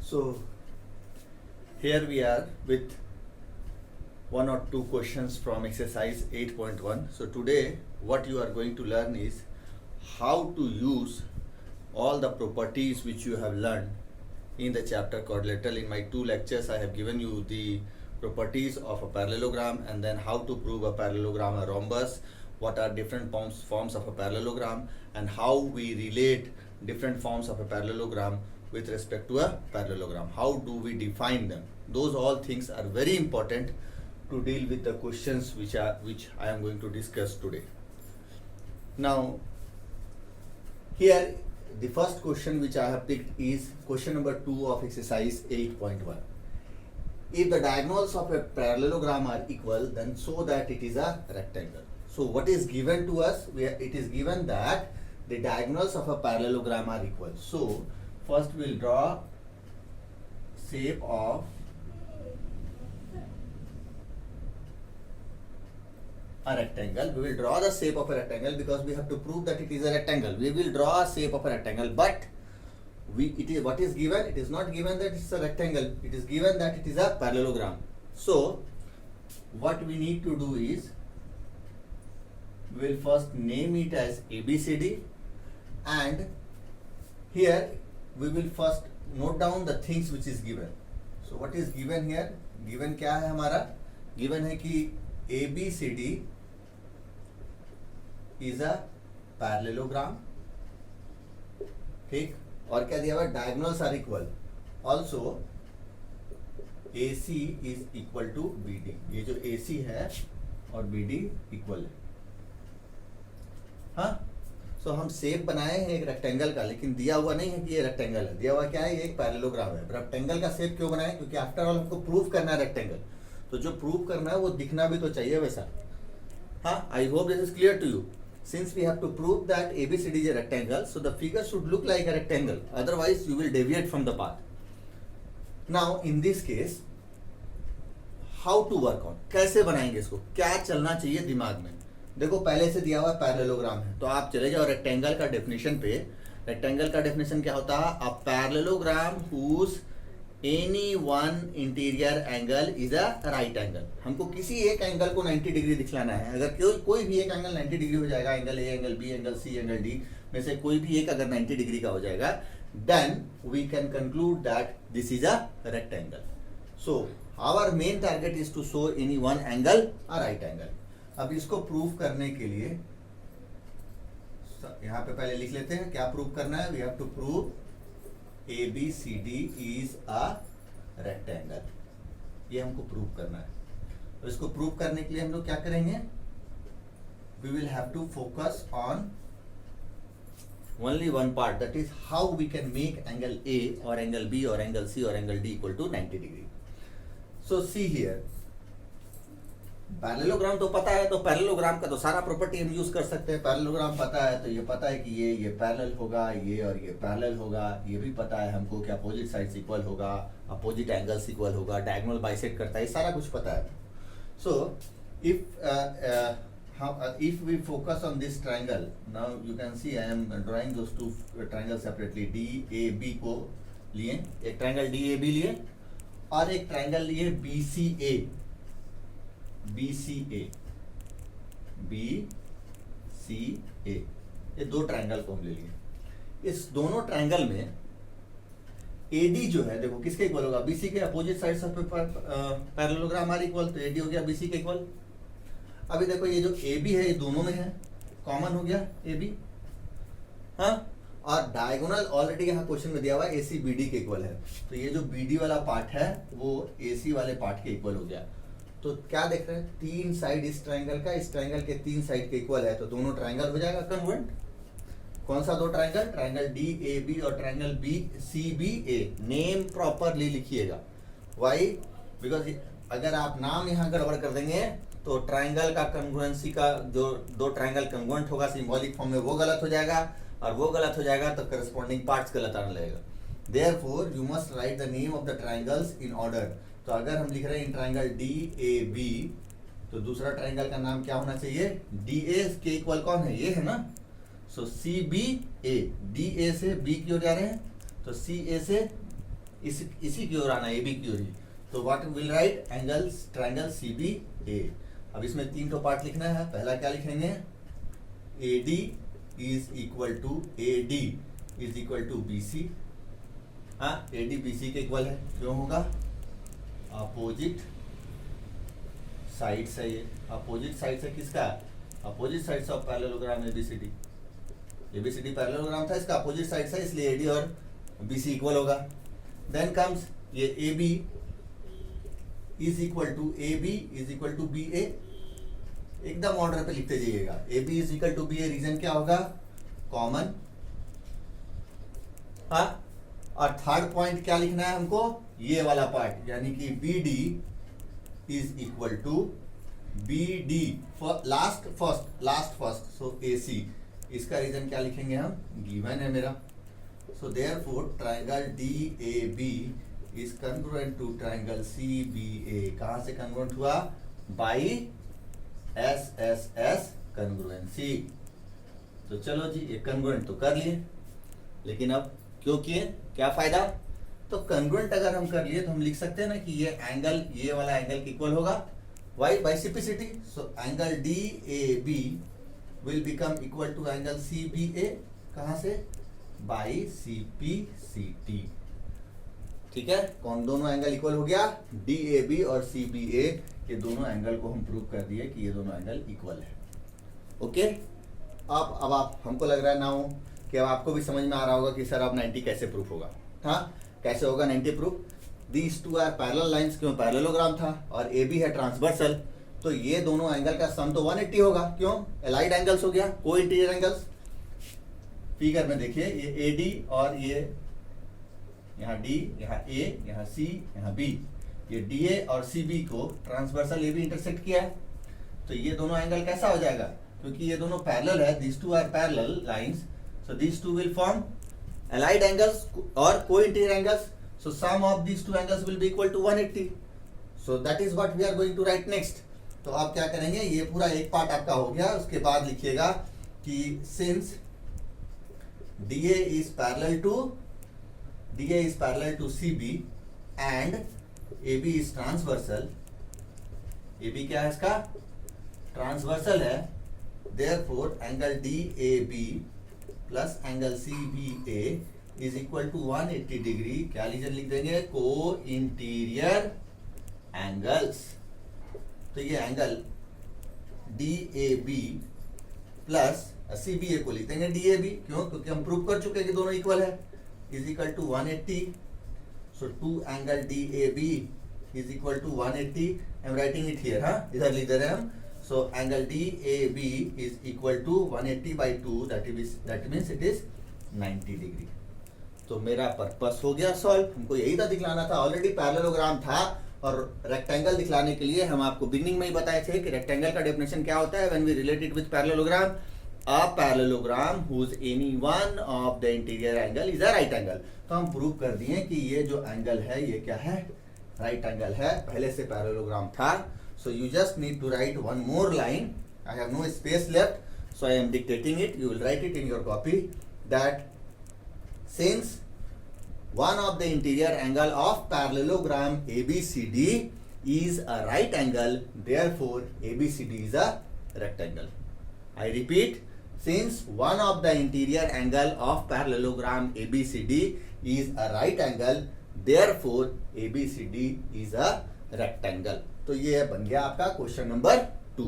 So here we are with one or two questions from exercise 8.1. So today what you are going to learn is how to use all the properties which you have learned in the chapter quadrilateral. In my two lectures I have given you the properties of a parallelogram and then how to prove a parallelogram, a rhombus, what are different forms of a parallelogram, and how we relate different forms of a parallelogram with respect to a parallelogram. How do we define them? Those all things are very important to deal with the questions which I am going to discuss today. Now here the first question which I have picked is question number 2 of exercise 8.1. If the diagonals of a parallelogram are equal, then so that it is a rectangle. So what is given to us? It is given that the diagonals of a parallelogram are equal. So first we will draw shape of a rectangle. We will draw the shape of a rectangle because we have to prove that it is a rectangle. We will draw a shape of a rectangle, but what is given? It is not given that it is a rectangle. It is given that it is a parallelogram. So what we need to do is we will first name it as ABCD, and here we will first note down the things which is given. So what is given here? Given क्या है हमारा? Given है कि ABCD is a parallelogram. ठीक, और क्या दिया हुआ? Diagonals are equal. Also AC is equal to BD. ये जो AC है और BD इक्वल है. हाँ, सो हम शेप बनाए हैं एक रेक्टेंगल का, लेकिन दिया हुआ नहीं है कि ये रेक्टेंगल है. दिया हुआ क्या है? ये एक पैरेललोग्राम है. रेक्टेंगल का शेप क्यों बनाए? क्योंकि आफ्टर ऑल हमको प्रूव करना है रेक्टेंगल. तो जो प्रूव करना है वो दिखना भी तो चाहिए वैसा. हाँ, I hope this is clear to you. Since we have to prove that ABCD is a rectangle, so the figure should look like a rectangle. Otherwise, you will deviate from the path. Now, in this case, how to work on? कैसे बनाएंगे इसको? क्या चलना चाहिए दिमाग में? देखो पहले से दिया हुआ पैरेललोग्राम है, तो आप चले जाओ रेक्टेंगल का डेफिनेशन पे. रेक्टेंगल का डेफिनेशन क्या होता है? A parallelogram whose any one interior angle is a right angle. हमको किसी एक एंगल को 90 डिग्री दिखलाना है. अगर कोई भी एक एंगल 90 डिग्री हो जाएगा, angle A, angle B, angle C, angle D में से कोई भी एक अगर 90 डिग्री का हो जाएगा, then we can conclude that this is a rectangle. So our main target is to show any one angle a right angle. अब इसको प्रूव करने के लिए यहाँ पे पहले लिख लेते हैं. क्या प्रूव करना है? We have to prove ABCD is a rectangle. ये हमको प्रूव करना है. तो इसको प्रूव करने के लिए हम लोग क्या करेंगे? We will have to focus on only one part, that is how we can make angle A or angle B or angle C or angle D equal to 90 degree. So see here, parallelogram तो पता है, तो parallelogram का तो सारा property हम use कर सकते हैं. पैरेललोग्राम पता है तो ये पता है कि ये पैरेलल होगा, ये और ये पैरेलल होगा. ये भी पता है हमको कि अपोजिट साइड्स इक्वल होगा, अपोजिट एंगल्स इक्वल होगा, डायगोनल बाइसेक्ट करता है, ये सारा कुछ पता है. सो if we focus on this triangle, now you can see I am drawing those two triangles separately. DAB को लिए, एक ट्रायंगल DAB लिए और एक ट्रायंगल लिए BCA. ये दो ट्रायंगल को हम ले लिए. इस दोनों ट्रायंगल में AD जो है, देखो किसके इक्वल होगा? BC के. Opposite sides of parallelogram are equal, तो AD हो गया BC के इक्वल. अभी देखो ये जो AB है ये दोनों में है, कॉमन हो गया AB. हाँ, और डायगोनल ऑलरेडी यहाँ क्वेश्चन में दिया हुआ है AC BD के इक्वल है, तो ये जो BD वाला पार्ट है वो AC वाले पार्ट के इक्वल हो गया. तो क्या देख रहे हैं? तीन साइड इस ट्रायंगल का, इस ट्रायंगल के तीन साइड के इक्वल है, तो दोनों ट्रायंगल हो जाएगा कन्वर्ट. कौन सा दो ट्रायंगल? ट्रायंगल DAB और ट्रायंगल BCBA. नेम प्रॉपरली लिखिएगा. व्हाई? बिकॉज अगर आप नाम यहाँ गड़बड़ कर देंगे तो ट्रायंगल का कंग्रुएंसी का जो दो ट्रायंगल कंग्रुएंट होगा सिंबॉलिक फॉर्म में वो गलत हो जाएगा, और वो गलत हो जाएगा तो करस्पॉन्डिंग पार्ट्स गलत आने लगेगा. Therefore you must write the name of the triangles in order. तो अगर हम लिख रहे हैं इन ट्रायंगल DAB, तो दूसरा ट्रायंगल का नाम क्या होना चाहिए? DA के इक्वल कौन है? ये है ना. सो CBA, DA से B की ओर जा रहे हैं, तो CA से इसी की ओर आना, ए बी की ओर ही। तो what will right, angles triangle C B A. अब इसमें 3 तो पार्ट लिखना है। पहला क्या लिखेंगे, A D is equal to B C. हाँ, ए डी बी सी के इक्वल है, क्यों होगा, अपोजिट साइड से, ये अपोजिट साइड से किसका, opposite side of parallelogram ABCD. ABCD parallelogram था, इसका अपोजिट साइड से, इसलिए एडी और बीसी इक्वल होगा। देन कम्स ये A B is equal to B A. एकदम ऑर्डर पे लिखते जाइएगा। A B is equal to B A, reason क्या होगा, कॉमन। हाँ, और थर्ड पॉइंट क्या लिखना है हमको, ये वाला पार्ट, यानी कि B D is equal to B D last first, so A C. इसका रीजन क्या लिखेंगे हम, गिवन है मेरा। So therefore triangle D A B is congruent to triangle C B A. कहां से कॉन्ग्रुएंट हुआ, by S S S congruency. तो चलो जी, ये कॉन्ग्रुएंट तो कर लिए, लेकिन अब क्यों किए, क्या फायदा। तो कॉन्ग्रुएंट अगर हम कर लिए तो हम लिख सकते हैं ना कि ये एंगल, ये वाला एंगल इक्वल होगा why by simplicity. So angle D A B will become equal to angle C B A. कहां से, by C P C T. ठीक है, कौन, दोनों एंगल इक्वल हो गया, डी ए बी और सी बी ए। ये दोनों एंगल को हम प्रूव कर दिए कि ये दोनों एंगल इक्वल है। ओके, अब आप, हमको लग रहा है ना कि अब आपको भी समझ में आ रहा होगा कि सर अब 90 कैसे प्रूफ होगा। हाँ, कैसे होगा 90 proof. These two are parallel lines, क्यों, पैरेललोग्राम था, और ए बी है ट्रांसवर्सल। तो ये दोनों एंगल का सम तो 180 होगा, क्यों, एलाइड एंगल्स हो गया, को इंटीरियर एंगल्स। फिगर में देखिए, ये ए डी और ये यहाँ डी, यहाँ ए, यहाँ सी, यहाँ बी, ये डी ए और सी बी को ट्रांसवर्सल ए बी इंटरसेक्ट किया है। तो ये दोनों एंगल कैसा हो जाएगा, क्योंकि ये दोनों पैरेलल है, this two are parallel lines, so this two will form allied angles or co-interior angles. So sum of these two angles will be equal to 180. So that is what we are going to write next. तो आप क्या करेंगे, ये पूरा एक part आपका हो गया। उसके बाद लिखिएगा कि since DA is parallel to CB and AB is transversal. AB क्या है इसका, ट्रांसवर्सल है, therefore angle DAB plus angle C B A is equal to 180 degree. क्या रीजन लिख देंगे, को इंटीरियर एंगल्स। तो ये angle D A B plus C B A को लिख देंगे डी ए बी, क्यों, क्योंकि हम प्रूव कर चुके हैं कि दोनों इक्वल है, is equal to 180। So two angle D A B is equal to 180। I am writing it here, हाँ, इधर लिख दे रहे हैं हम। So angle DAB is equal to 180 by 2, that means it is 90 degree. तो मेरा पर्पस हो गया सॉल्व। हमको यही था दिखलाना था, ऑलरेडी पैरेललोग्राम था, और रेक्टेंगल दिखलाने के लिए हम आपको बिगनिंग में ही बताए थे कि रेक्टेंगल का डेफिनेशन क्या होता है, when we relate it with parallelogram, a parallelogram whose any one of the interior angle is a right angle. तो हम प्रूव कर दिए कि ये जो एंगल है ये क्या है, राइट एंगल है, पहले से पैरेललोग्राम था। So you just need to write one more line. I have no space left, so I am dictating it. You will write it in your copy that since one of the interior angle of parallelogram ABCD is a right angle, therefore ABCD is a rectangle. I repeat, since one of the interior angle of parallelogram ABCD is a right angle, therefore ABCD is a rectangle. तो ये बन गया आपका question number 2।